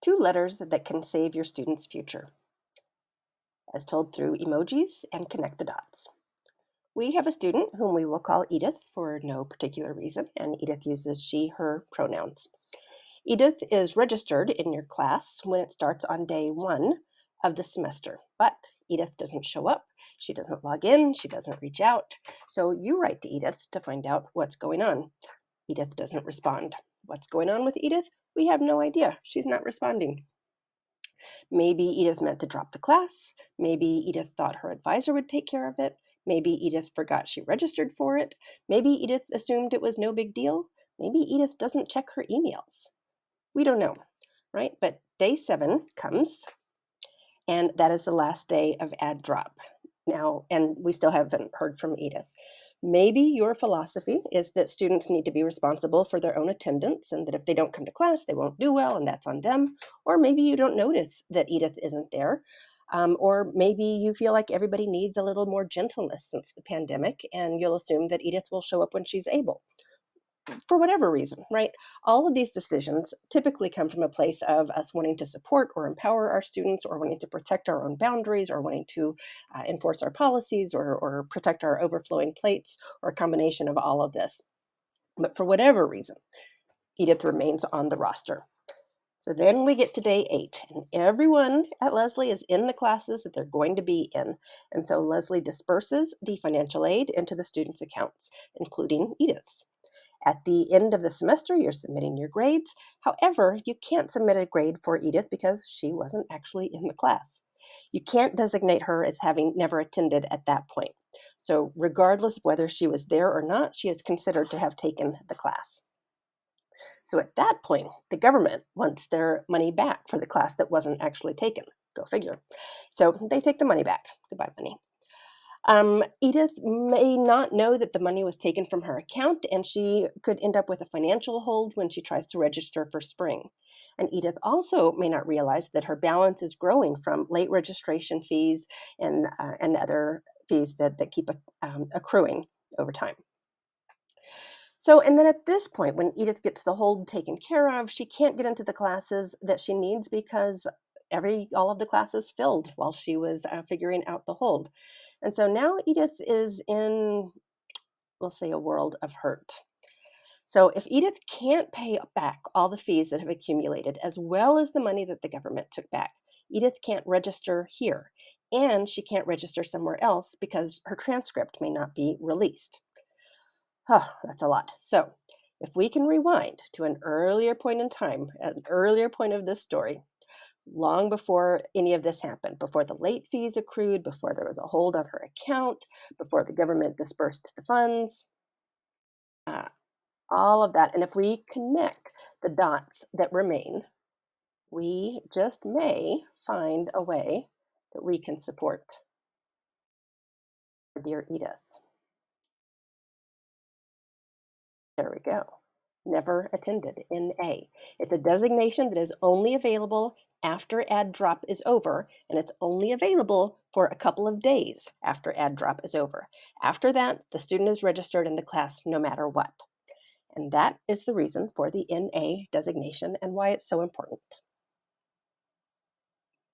Two letters that can save your student's future, as told through emojis and connect the dots. We have a student whom we will call Edith for no particular reason, and Edith uses she, her pronouns. Edith is registered in your class when it starts on day 1 of the semester, but Edith doesn't show up, she doesn't log in, she doesn't reach out. So you write to Edith to find out what's going on. Edith doesn't respond. What's going on with Edith? We have no idea. She's not responding. Maybe Edith meant to drop the class. Maybe Edith thought her advisor would take care of it. Maybe Edith forgot she registered for it. Maybe Edith assumed it was no big deal. Maybe Edith doesn't check her emails. We don't know, right? But day 7 comes, and that is the last day of add drop. Now, and we still haven't heard from Edith. Maybe your philosophy is that students need to be responsible for their own attendance and that if they don't come to class, they won't do well and that's on them. Or maybe you don't notice that Edith isn't there. Or maybe you feel like everybody needs a little more gentleness since the pandemic and you'll assume that Edith will show up when she's able. For whatever reason, right? All of these decisions typically come from a place of us wanting to support or empower our students or wanting to protect our own boundaries or wanting to enforce our policies or protect our overflowing plates or a combination of all of this. But for whatever reason, Edith remains on the roster. So then we get to day 8, and everyone at Leslie is in the classes that they're going to be in. And so Leslie disperses the financial aid into the students' accounts, including Edith's. At the end of the semester, you're submitting your grades. However, you can't submit a grade for Edith because she wasn't actually in the class. You can't designate her as having never attended at that point. So regardless of whether she was there or not, she is considered to have taken the class. So at that point, the government wants their money back for the class that wasn't actually taken. Go figure. So they take the money back. Goodbye, money. Edith may not know that the money was taken from her account, and she could end up with a financial hold when she tries to register for spring. And Edith also may not realize that her balance is growing from late registration fees and other fees that keep accruing over time. So, and then at this point, when Edith gets the hold taken care of, she can't get into the classes that she needs because all of the classes filled while she was figuring out the hold. And so now Edith is in, we'll say, a world of hurt. So if Edith can't pay back all the fees that have accumulated, as well as the money that the government took back, Edith can't register here, and she can't register somewhere else because her transcript may not be released. Oh, that's a lot. So if we can rewind to an earlier point in time, an earlier point of this story, long before any of this happened, before the late fees accrued, before there was a hold on her account, before the government dispersed the funds, all of that. And if we connect the dots that remain, we just may find a way that we can support dear Edith. There we go. Never attended, NA. It's a designation that is only available after add drop is over, and it's only available for a couple of days after add drop is over. After that, the student is registered in the class no matter what. And that is the reason for the NA designation and why it's so important.